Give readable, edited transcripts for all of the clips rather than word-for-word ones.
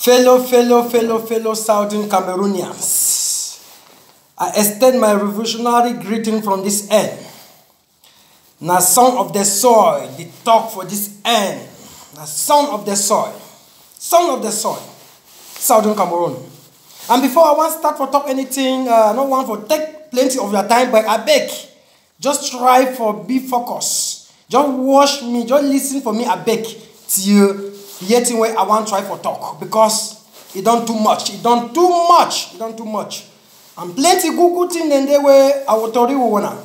Fellow Southern Cameroonians, I extend my revolutionary greeting from this end. Now, son of the soil, the talk for this end. Now, son of the soil, Southern Cameroon. And before I want to start for talk anything, I don't want to take plenty of your time, but I beg, just try for be focused. Just watch me, just listen for me, I beg, till yet where I want to try for talk, because it don't too much. And plenty good thing in the way I will tell you wanna.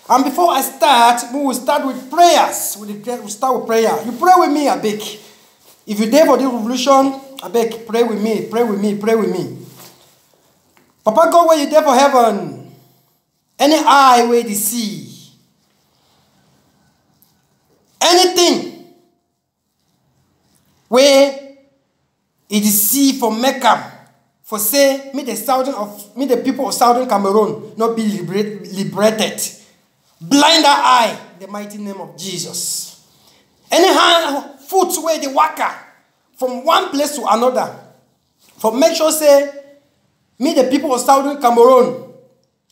And before I start, we will start with prayers. We'll start with prayer. You pray with me, I beg. If you're there for the revolution, I beg, pray with me. Papa God, where you there for heaven, any eye where they see, anything where it is see for Mecca, for say, me the people of Southern Cameroon not be liberated. Blind that eye, in the mighty name of Jesus. Any hand, foot where they walk from one place to another, for make sure say, me the people of Southern Cameroon,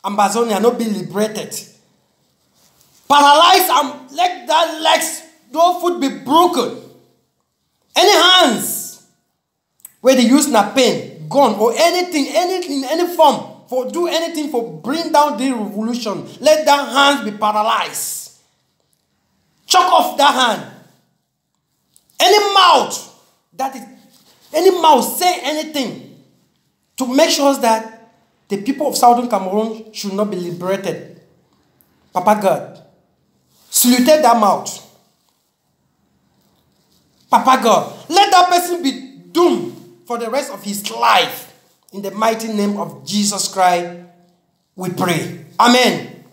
Ambazonia not be liberated. Paralyzed and let that legs, no foot be broken. Any hands where they use na pain, gun or anything, any form for do anything for bring down the revolution, let that hand be paralyzed. Chop off that hand. Any mouth say anything to make sure that the people of Southern Cameroon should not be liberated. Papa God, salute that mouth. Papa God, let that person be doomed for the rest of his life. In the mighty name of Jesus Christ, we pray. Amen.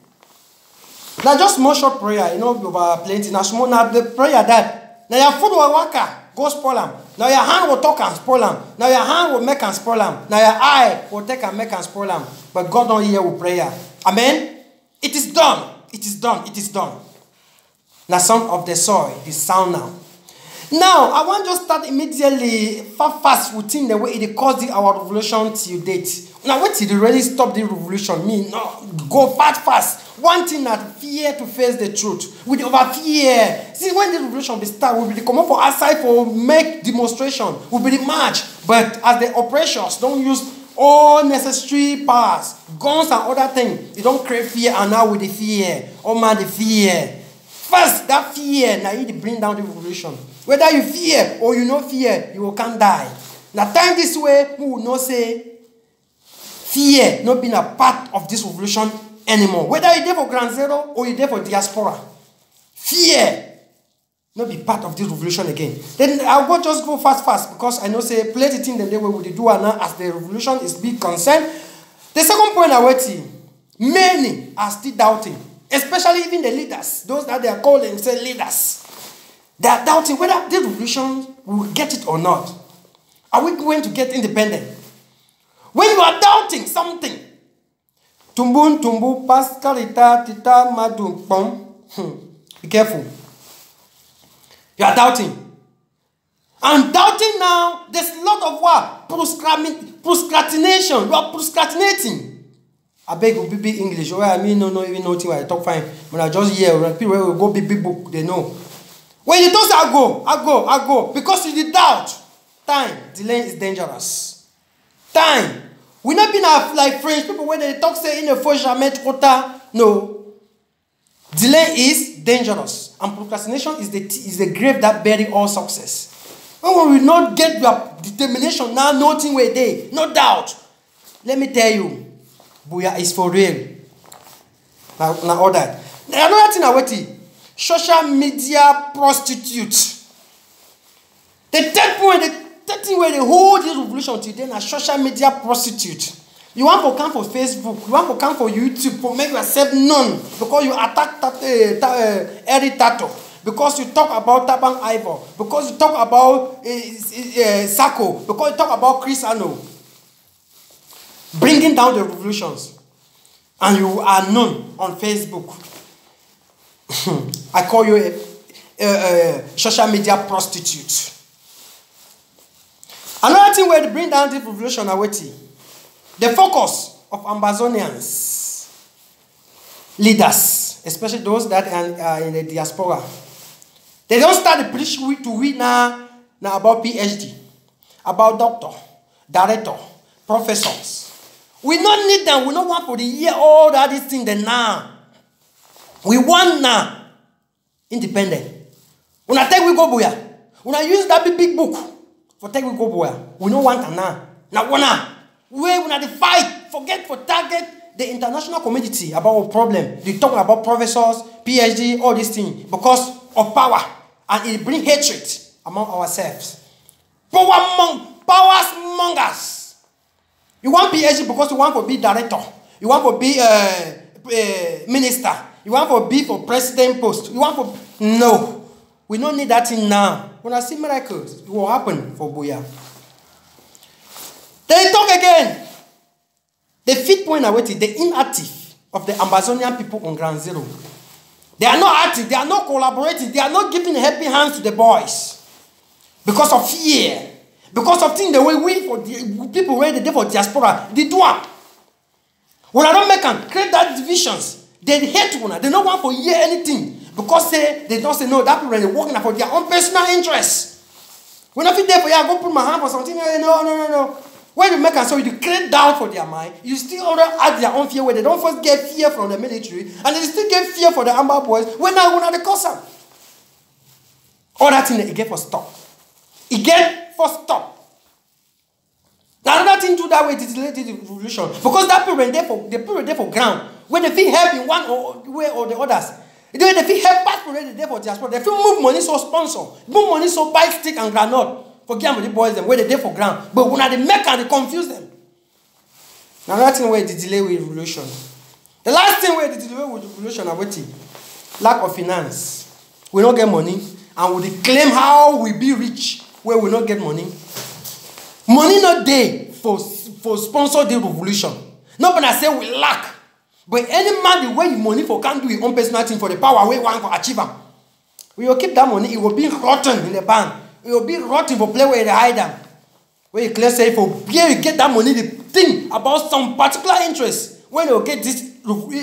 Now just more short prayer, over plenty. Now small now the prayer that now your foot will work, go spoil them. Now your hand will talk and spoil them. Now your hand will make and spoil them. Now your eye will take and make and spoil them. But God don't hear with prayer. Amen. It is done. Now son of the soil, the sound now. Now, I want to start immediately fast within the way it caused our revolution till date. Now, what did really stop the revolution? Go fast. One thing that fear to face the truth. With over fear. See, when the revolution will start, we will come up for outside for make demonstration. We will be march. But as the oppressors don't use all necessary powers, guns and other things, they don't create fear, and now with the fear. Oh man, the fear. First, that fear, now you bring down the revolution. Whether you fear or you not fear, you can't die. Now, time this way, we will not say fear not being a part of this revolution anymore. Whether you're there for Ground Zero or you're there for diaspora, fear not be part of this revolution again. Then I'll just go fast because I know say plenty things the way we do now as the revolution is big concern. The second point I want to many are still doubting, especially even the leaders, those that they are calling themselves leaders. They are doubting whether this revolution will get it or not. Are we going to get independent? When you are doubting something, tumbu, pascarita, tita, madum, pom. Be careful. You are doubting. And doubting now, there's a lot of what? Procrastination. You are procrastinating. I beg you, big English. Where I mean, no, even know what I talk fine. When I just hear, people will go big book, they know. When you don't say, I go. Because you did doubt. Time. Delay is dangerous. Time. We not been like French people when they talk say in a faut jamais trop tard. No. Delay is dangerous. And procrastination is the grave that buries all success. When we will not get your determination now, nothing we're there. No doubt. Let me tell you, Booyah is for real. Now all that. Another thing I want to social media prostitutes. The third thing where they hold this revolution today are social media prostitute. You want to come for Facebook, you want to come for YouTube, for make yourself known because you attack Eric Tato, because you talk about Taban Ivor, because you talk about Sako, because you talk about Chris Ano. Bringing down the revolutions. And you are known on Facebook. I call you a social media prostitute. Another thing where to bring down this revolution are waiting. The focus of Ambazonians leaders, especially those that are in the diaspora. They don't start to preach to we now about PhD, about doctor, director, professors. We don't need them. We don't want for the year all that this thing then now. We want now independent. When I take we go boya, when I use that big book for take we go boya, we don't want now. Now when I fight, forget for target the international community about our problem. They talk about professors, PhD, all these things because of power, and it bring hatred among ourselves. Powers mongers. You want PhD because you want to be director. You want to be minister. You want to be for president post. You want to... No. We don't need that thing now. When I see miracles, it will happen for Buea. They talk again. The fifth point I waited, the inactive of the Ambazonian people on Ground Zero. They are not active. They are not collaborating. They are not giving helping hands to the boys. Because of fear. Because of things the way we for the people where they do for diaspora, they do it. When I don't make them create that divisions, they hate one. They don't want to hear anything. Because they don't say no, that people are working for their own personal interests. When I feel there for you, I go put my hand for something. No. When you make them so you create doubt for their mind, you still already add their own fear where they don't first get fear from the military, and they still get fear for the Amber boys when they cause them. All that thing, it get for stop. It get for stop. Now another thing to that way is related to revolution. Because that period there for ground. When they feel help in one way or the others. They feel help pass there for diaspora. They feel move money so sponsor. Move money so buy stick and granite. Forget the boys them where they there for ground. But when they make and they confuse them. Now another thing where the delay with revolution. The last thing where the delay with revolution are waiting. Lack of finance. We don't get money. And we claim how we be rich where we don't get money. Money not there for sponsor the revolution. Nobody say we lack. But any man the way you money for can't do his own personal thing for the power we want to achieve. We will keep that money. It will be rotten in the bank. It will be rotten for play where they hide them. Where you clear say for here you get that money, the thing about some particular interest. When you get this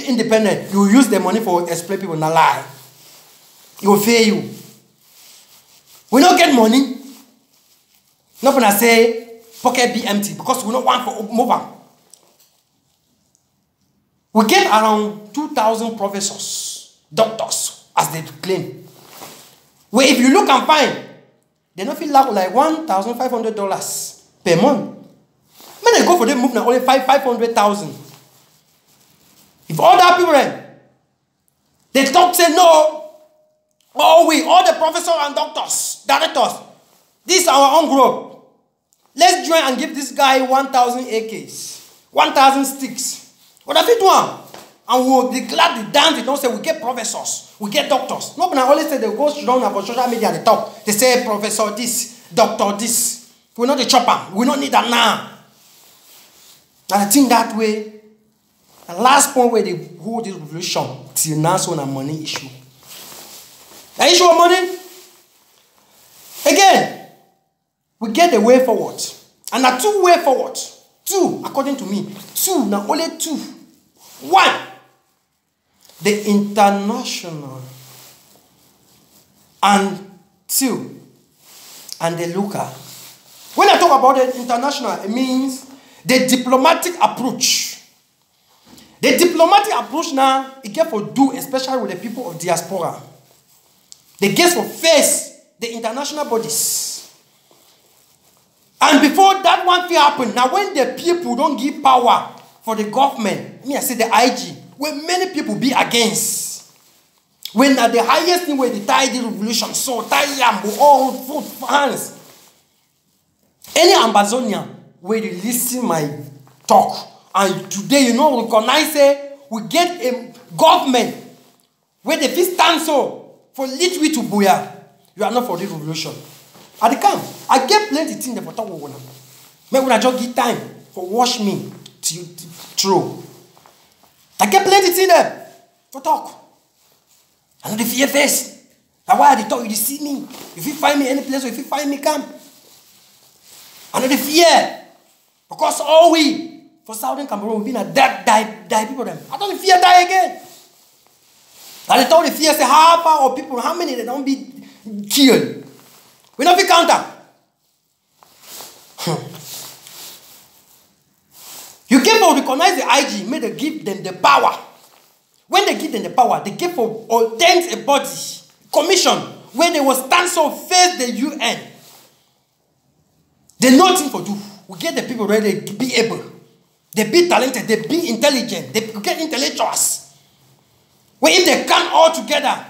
independent, you will use the money for explain people not lie. It will fail you. We don't get money. Nobody say pocket be empty because we don't want to move on. We get around 2,000 professors, doctors, as they claim. Where if you look and find, they don't feel like $1,500 per month. When they go for the movement, only 500,000. If all that people, they talk say no. All the professors and doctors, directors, this is our own group. Let's join and give this guy 1,000 AKs, 1,000 sticks. What have you done? And we'll be glad to dance. They don't say we get professors, we get doctors. Nobody always say they go around about social media at the top. They say professor this, doctor this. We're not the chopper. We don't need that now. And I think that way, the last point where they hold this revolution till now is on a money issue. The issue of money. Again, we get the way forward. And a two way forward. Two, according to me. Two, now only two. One, the international. And two, and the local. When I talk about the international, it means the diplomatic approach. The diplomatic approach now, it gets for do, especially with the people of diaspora. They get for face the international bodies. And before that one thing happen, now when the people don't give power for the government, me I say the IG, when many people be against, when at the highest thing where they tie the revolution, so tie yam, all food hands. Any Ambazonian where they listen my talk, and today you know recognize say we get a government where the fist stand so for lead we to Buea, you are not for the revolution. At the camp, I get plenty things for talk with one. Maybe when I just give time for wash me to throw. I get plenty things there for talk. I know the fear face. That's why I talk you see me. If you find me any place or if you find me, come. I know the fear. Because all we, for Southern Cameroon, we've been a die people them. I don't fear die again. And they told the fear, say, how far or people, how many they don't be killed. We don't be counter. You give for recognize the IG, may they give them the power. When they give them the power, they give for ordained a body, commission, where they will stand so face the UN. They know nothing for do. We get the people ready to be able. They be talented, they be intelligent, they get intellectuals. Where if they come all together,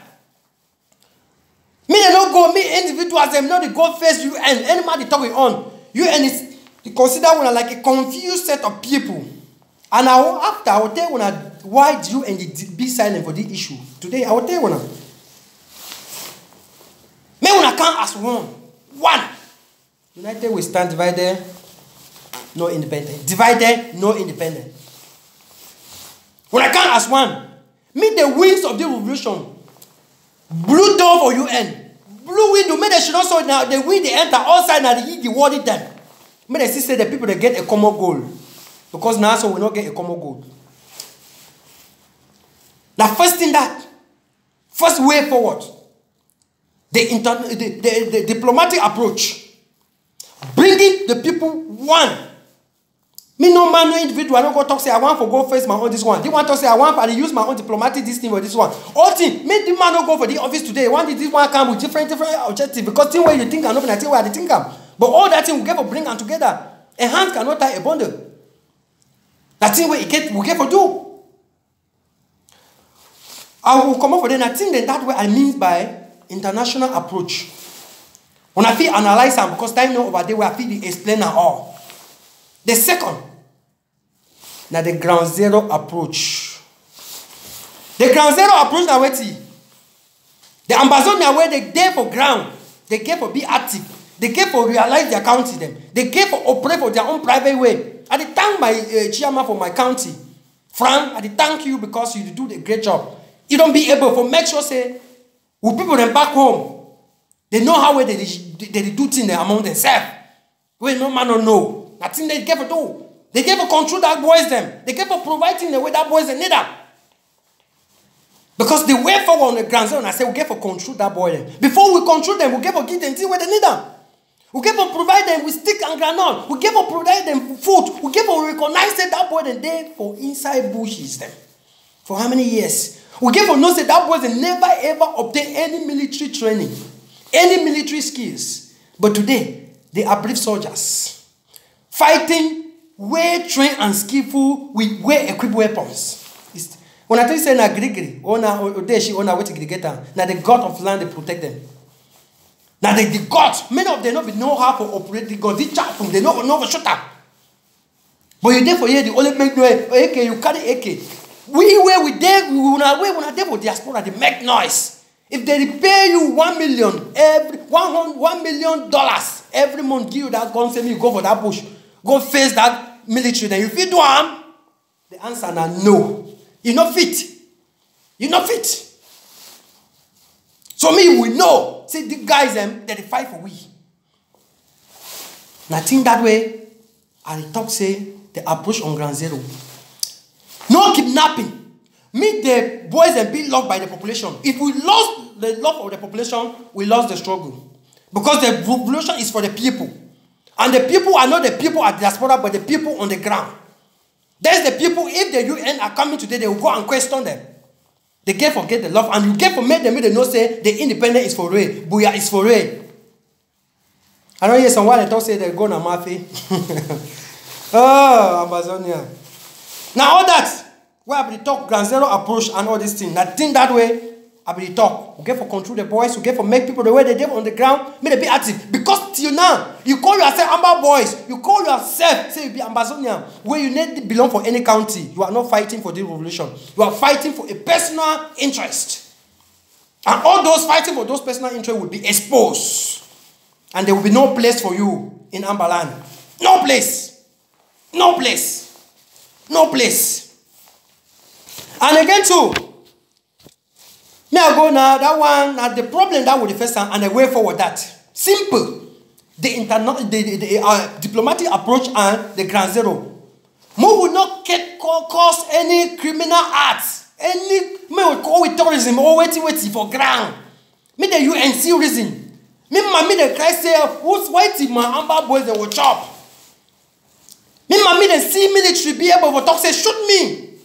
me they don't go, me individuals, them know they go face UN. Anybody talking on. UN is considered one like a confused set of people. And after I will tell you why do UN be silent for this issue. Today I will tell you. Me when I come as one. United we stand, divided, no independent. Divided, no independent. When I come as one, me the wings of the revolution, blue door for UN, blue window, me they should also now, the wind they enter outside now they word them. Me they say the people they get a common goal. Because now so we not get a common goal. The first thing first way forward, the diplomatic approach. Bringing the people one. Me no man, no individual, I don't go talk say I want to go face my own this one. They want to say I want to use my own diplomatic this thing or this one. All thing, me the man don't go for the office today. One this one come with different objectives because thing where you think I'm not I think where I think I'm. But all that thing we get for bring them together. A hand cannot tie a bundle. That thing where we get for do. I will come up for them. I think that way I mean by international approach. When I feel analyze them because time now over there where I feel explain all. The second, now the ground zero approach. The ground zero approach now wait. The Ambazonia where they there for ground, they get for be active, they get for realize their county them, they get for operate for their own private way. I thank my chairman for my county, Frank. I thank you because you do the great job. You don't be able to make sure say, with people them back home. They know how they do things among themselves. Well, no man don't know. Nothing they get for do. They get for control that boys them. They get for providing the way that boys they need them. Because the way forward on the ground zone, I say we get for control that boy them. Before we control them, we get for give them things where they need them. We get for provide them with stick and granite. We get for provide them food. We get for recognize that boy and they for inside bushes them. For how many years? We get for know that that boy they never ever obtain any military training. Any military skills. But today, they are brave soldiers. Fighting, well-trained and skillful with well-equipped weapons. When I tell you say na Grigri, or na Odeshi, or na Wetigigeta, now the God of land, they protect them. Now the God, many of them don't know how to operate the God. They chat from, they know for shut up. But you there for here, the only make noise. AK, you carry AK. We where we there, we are there for diaspora, they make noise. If they pay you $1 million $1 million every month, give you that gun, say me you go for that bush, go face that military, then you fit do harm. The answer is no. You not fit. You not fit. So me we know. See the guys them they fight for we. And I think that way, I talk say the approach on ground zero. No kidnapping. Me the boys and be loved by the population. If we lost the love of the population, we lost the struggle. Because the revolution is for the people. And the people are not the people at diaspora, but the people on the ground. There's the people, if the UN are coming today, they will go and question them. They can't forget the love. And you can't make them, they know say the independence is for real. Booyah is for real. I don't hear someone that talk say they're going to Mafi. Oh, Amazonia. Now all that. Where I be talk ground zero approach and all these things. That think that way, I be talk. We get for control the boys, we get for make people the way they live on the ground, make them be active. Because till now, you call yourself Amba boys, you call yourself, say you be Ambazonian, where you need to belong for any county. You are not fighting for the revolution. You are fighting for a personal interest. And all those fighting for those personal interests will be exposed. And there will be no place for you in Ambaland. No place. No place. No place. And again too, me I go now, that one, now the problem that was the first time, and the way forward that. Simple. the diplomatic approach and the ground zero. We will not cause any criminal acts. Any me will call with terrorism or waiting for ground. Me the UNC reason. Me the Christ say who's waiting my amber boys they will chop. Me the see military be able to talk say shoot me.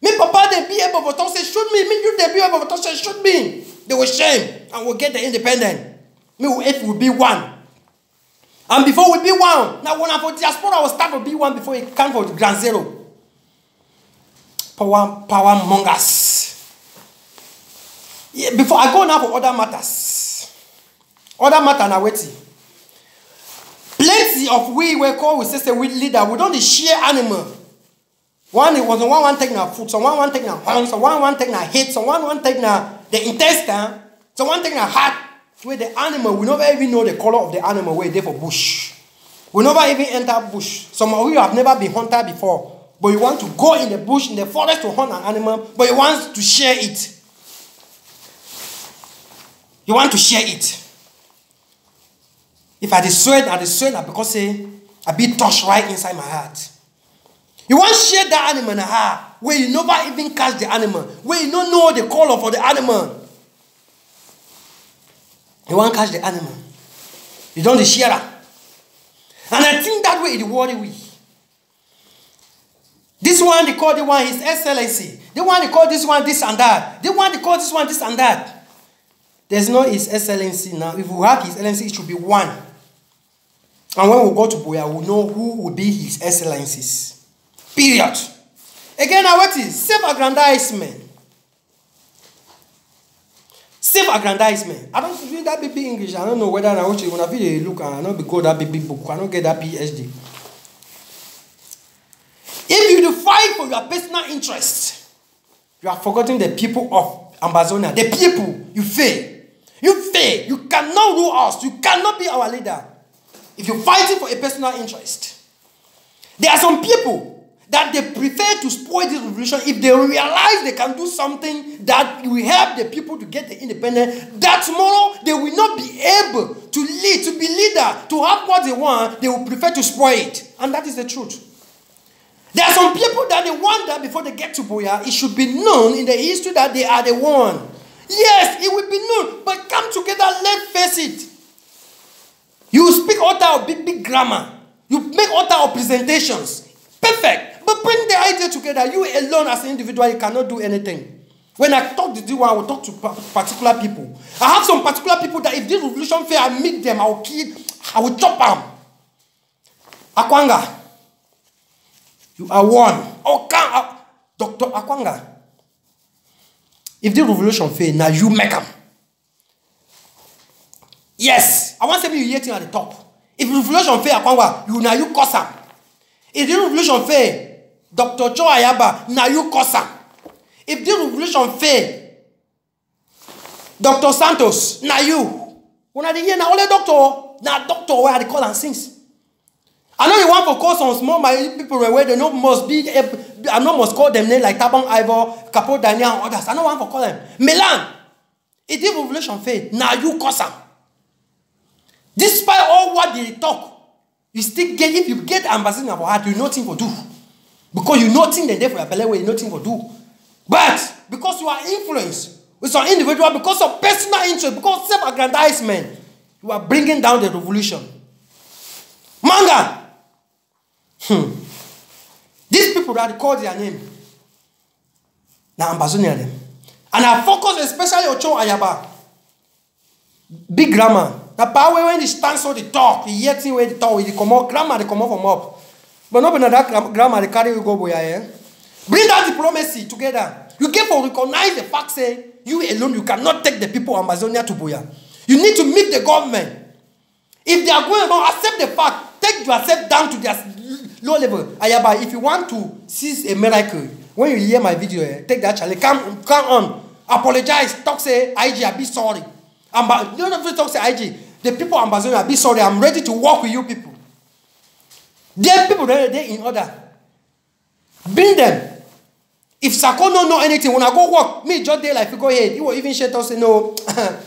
Me papa they be able to talk say shoot me. Me you they be able to talk say shoot me. They will shame and will get the independent. Me if we be one. And before we be one, now when I for diaspora will start to be one before it come for the ground zero. Power mongers. Yeah, before I go now for other matters. Other matter now waiting. Plenty of we call we say we leader. We don't share animal. One take na food, someone take na horn, someone take na head, someone take na the intestine, someone take na heart. Where the animal, we never even know the color of the animal where they for bush. We never even enter bush. Some of you have never been hunter before, but you want to go in the bush, in the forest to hunt an animal, but you want to share it. You want to share it. If I sweat because say I be touched right inside my heart. You want to share that animal in a heart where you never even catch the animal, where you don't know the color for the animal. You want to catch the animal. You don't share it. And I think that way it worry we. This one they call the one his excellency. The one they call this one this and that. The one they call this one this and that. There's no his excellency now. If we have his excellency, it should be one. And when we go to Buea, we'll know who will be his excellencies. Period. Again, now what is self-aggrandizement? Self-aggrandizement. I don't read that baby English. I don't know whether I want to when I feel look and I don't go that baby book. I don't get that PhD. If you fight for your personal interest, you are forgetting the people of Ambazonia. The people, you fail. You fail. You cannot rule us. You cannot be our leader. If you're fighting for a personal interest. There are some people that they prefer to spoil this revolution if they realize they can do something that will help the people to get the independence, that tomorrow they will not be able to lead, to be leader, to have what they want, they will prefer to spoil it. And that is the truth. There are some people that they want that before they get to Buea, it should be known in the history that they are the one. Yes, it will be known, but come together, let's face it. You speak all type of big grammar. You make all type of presentations. Perfect. But bring the idea together. You alone as an individual, you cannot do anything. When I talk to you, I will talk to particular people. I have some particular people that if this revolution fail, I meet them, I will kill, I will chop them. Akwanga, you are one. Dr. Akwanga, if the revolution fail, now you make them. Yes, I want to be you hear at the top. If revolution fail, Akwanga, you cause them. If the revolution fail, Dr. Joe Ayaba, now you cause them. If the revolution fail, Dr. Santos, now you. When I hear now only doctor where they call and sings. I know you want to call some small people where they know must be. I know must call them name like Tabang Ivor, Capo Daniel and others. I don't want to call them Milan. If the revolution fail, now you cause them. Despite all what they talk. You still get, if you get ambassador for heart, you know nothing for do. Because you know nothing the day for your belly where you know nothing for do. But because you are influenced with some individual, because of personal interest, because of self-aggrandizement, you are bringing down the revolution. Manga! These people that call their name, now ambassador them. And I focus especially on Ocho Ayaba. Big grammar. The power when they stand so they talk, you hear things where they talk, they come out, grammar they come out from up. But not that grammar they carry you go boy, eh? Bring that diplomacy together. You get to recognize the fact say you alone you cannot take the people of Amazonia to Buea. You need to meet the government. If they are going on, accept the fact, take yourself down to their low level. Ayaba, if you want to seize a miracle, when you hear my video, take that challenge, come on, apologize, talk say IG, I be sorry. You don't have to talk say IG. The people of Amazonia, be sorry, I'm ready to work with you people. There are people that are in order. Bring them. If Sako don't know anything, when I go work, me just there like you go ahead. He will even shut us say no,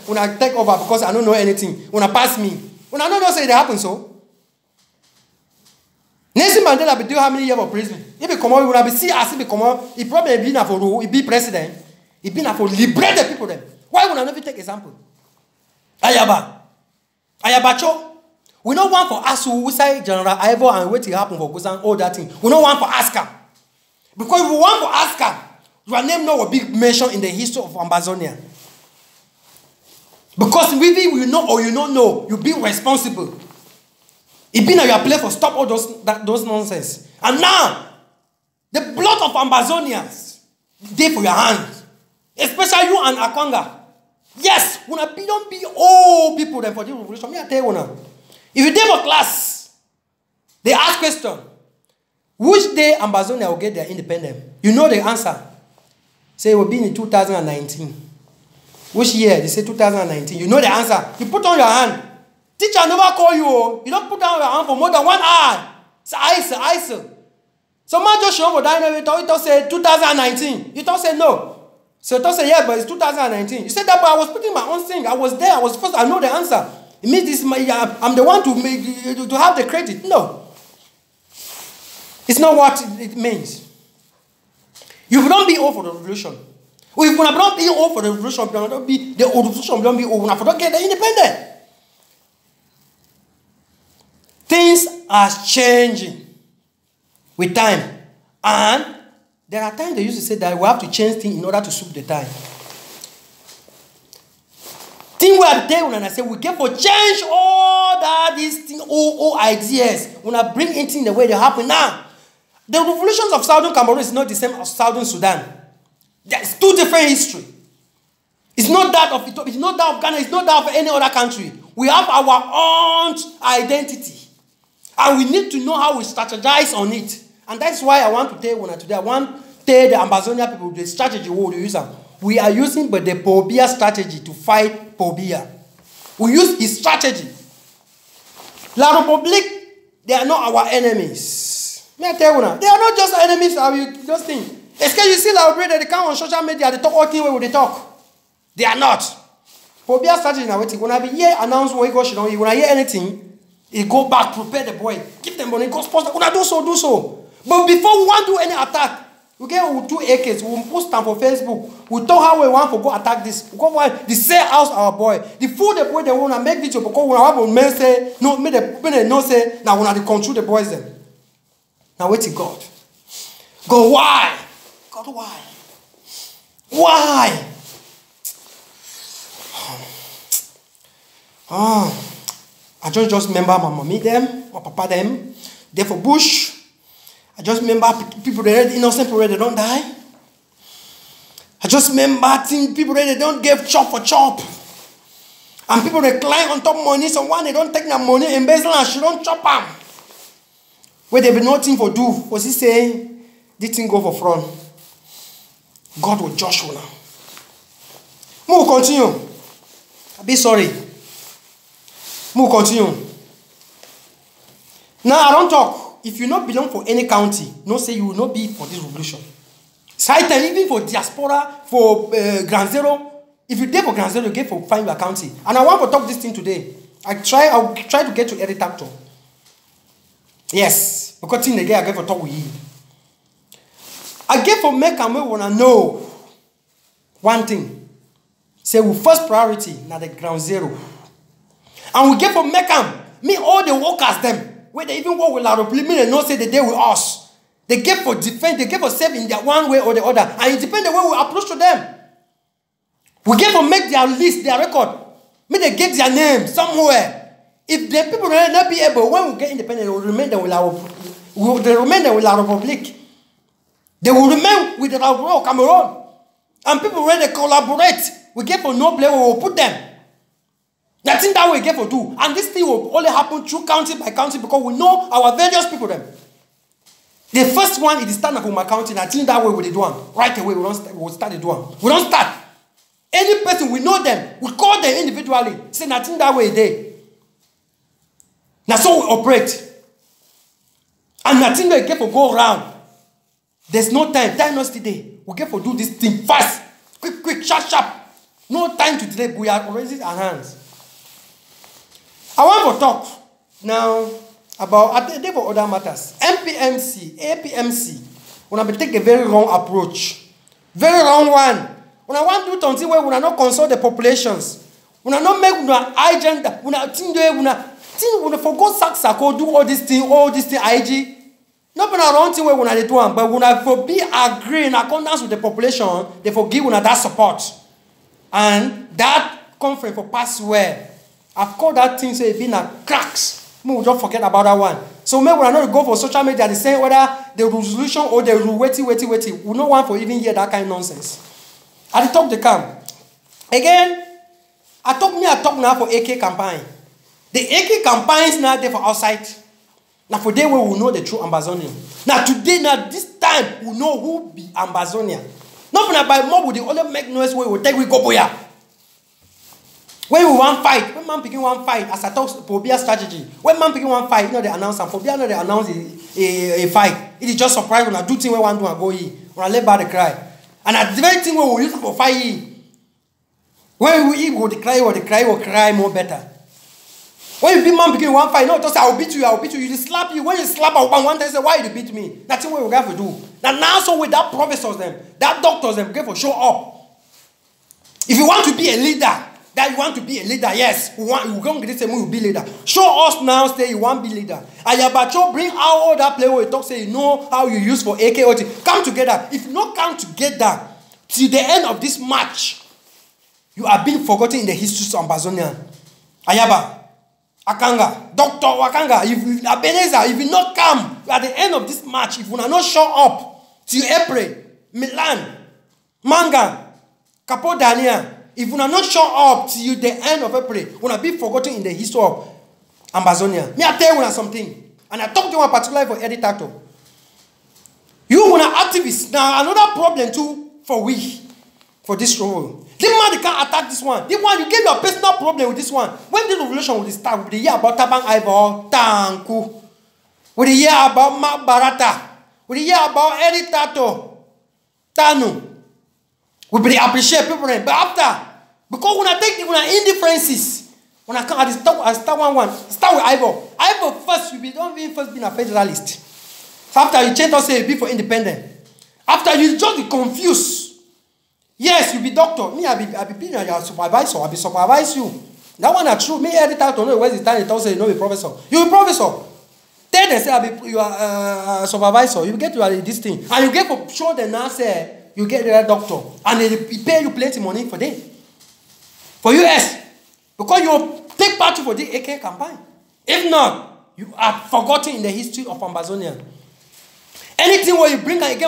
when I take over because I don't know anything. When I pass me, When I don't say it happen so. Nelson Mandela be do how many years of prison? If he come out, will be see as if he come out, he probably be now for rule, he be president, he be now for liberate the people then. Why would I never take example? Ayabacho. We don't want for us who say General Ivor and what will happen for Gozan, all that thing. We don't want for Aska. Because if we want for Aska, your name now will be mentioned in the history of Ambazonia. Because whether you know or you don't know, you be responsible. It be now your place for stop all those nonsense. And now, the blood of Ambazonians, they for your hands. Especially you and Akwanga. Yes, don't be all people then for the revolution. Me I tell you now. If you did for class, they ask question. Which day Ambazonia will get their independence? You know the answer. Say it will be in 2019. Which year? They say 2019. You know the answer. You put on your hand. Teacher never call you. You don't put down your hand for more than 1 hour. It's ice. So man just show up for that. You don't say 2019. You don't say no. So you don't say yeah, but it's 2019. You said that, but I was putting my own thing. I was there. I was supposed to know the answer. It means this. I'm the one to have the credit. No. It's not what it means. You don't be all for the revolution. If you don't be all for the revolution, don't be the old revolution. Don't be all. When I don't get the independent. Things are changing with time, and there are times they used to say that we have to change things in order to suit the time. Thing we are there when I say we get for change all that these things, all ideas. When I bring it in the way they happen now, the revolutions of Southern Cameroon is not the same as Southern Sudan. There's two different history. It's not that of Ethiopia. It's not that of Ghana. It's not that of any other country. We have our own identity. And we need to know how we strategize on it. And that's why I want to tell you today. I want to tell the Ambazonia people the strategy we will use. We are using but the Pobia strategy to fight Pobia. We use his strategy. La République, they are not our enemies. May I tell you now? They are not just enemies. I will just think. It's because you see La République, they come on social media, they talk all the way they talk. They are not. Pobia strategy now. When I be here announce what you go, when I hear anything, he go back, prepare the boy, give them money, go sponsor. When I do so. But before we want to do any attack, we get 2 AKs, we post them for Facebook. We talk how we want to go attack this. We go find the same house our boy. The food the boy they want to make video because we have a men say no, make the no say now we have to control the boys them. Now wait till God. God why? God why? Why? I just remember my mommy them, my papa them, they for bush. I just remember people that innocent people they don't die. I just remember people that they don't give chop for chop. And people that climb on top money, so one they don't take their money, embezzle and she don't chop them. Where they be nothing for do. Was he saying this thing go for front? God will judge you now. Move continue. I'll be sorry. Move continue. Now I don't talk. If you not belong for any county, no say you will not be for this revolution. Side time, even for diaspora, for Grand Zero. If you dare for Grand Zero, you get for find your county. And I want to talk this thing today. I'll try to get to Eric Tacto. Yes, because in the day I get for talk with you. I get for make and we wanna know one thing. Say we first priority now the Ground Zero. And we get for make me all the workers them. Where they even work with La République, they not say that they with us. They get for defense, they get for save in their one way or the other. And it depends the way we approach to them. We get for make their list, their record. May they get their name somewhere. If the people will not be able, when we get independent, they will remain there with La République. They will remain with the Cameroon. And people when they collaborate, we get for no play, we will put them. That's in that way we get for do. And this thing will only happen through county by county because we know our various people them. The first one is the stand up for my county. I think that way we do one. Right away we'll start the one. We don't start. Any person we know them, we call them individually. Say nothing that way they. Now so we operate. And nothing they get for go around. There's no time. Time not today. We get for do this thing fast. Quick, sharp. No time to delay. We are already in our hands. I want to talk now about for other matters. MPMC, APMC, when I take a very wrong approach. Very wrong one. When I want to do something where we not consult the populations. When I not make una agenda, when I think when I forgot Saxaco do all this thing, IG. Not when I don't think when I do one, but when I for be agree in accordance with the population, they forgive una that support. And that conference for pass well. I've called that thing so it been a cracks. We will just forget about that one. So maybe we are not go for social media the same whether the resolution or the waiting. We no want for even hear that kind of nonsense. I talk the camp. Again, I talk now for AK campaign. The AK campaigns now there for outside. Now for day we will know the true Ambazonian. Now today, now this time we know who be Ambazonian. Not by mob will the only make noise where we take we go boya. When we want fight, when man picking one fight, as I talk phobia strategy, when man picking one fight, you know they announce and phobia know they announce a fight. It is just surprise when I do thing where one do and go ye. When I let by the cry. And at the very thing where we use for fight ye. When we eat, the cry will cry more better. When you beat man picking one fight, you know, just say I'll beat you, you slap you. When you slap one time, say, why you beat me? That's what we have to do. Now so with that professors them, that doctors them, get for show up. If you want to be a leader, that you want to be a leader, yes. We're going to get this you be leader. Show us now, say you want to be leader. Ayabacho bring out all that play where you talk, say you know how you use for AKOT. Come together. If you not come together till the end of this match, you are being forgotten in the history of Ambazonian. Ayaba, Akanga, Dr. Wakanga, if you not come at the end of this match, if you are not show up till April, Milan, Mangan, Capo Dania, if you are not show up till the end of April, you will be forgotten in the history of Ambazonia. Me I tell you something, and I talk to you particularly for editor. You wanna activists now another problem too for for this role. This man they can't attack this one. This one you get your personal problem with this one. When the revolution will start, with the year about Tabang Ivor, Tanku, with the year about Mark Barata, with the year about editor, Tanu. We really appreciate people, but after, because when I take the indifferences, when I come at start one, start with Ivor. Ivor first, you don't even first be a federalist. So after you change, say you be for independent. After you just be confused. Yes, you be doctor. Me, I be your supervisor. I be supervise you. That one is true. Me, editor to know where's the time they say you know be professor. You be professor. Then they say I be you are supervisor. You get to this thing, and you get for sure the now say. You get the doctor, and they pay you plenty money for them. For US, because you take part for the AK campaign. If not, you are forgotten in the history of Ambazonia. Anything where you bring again.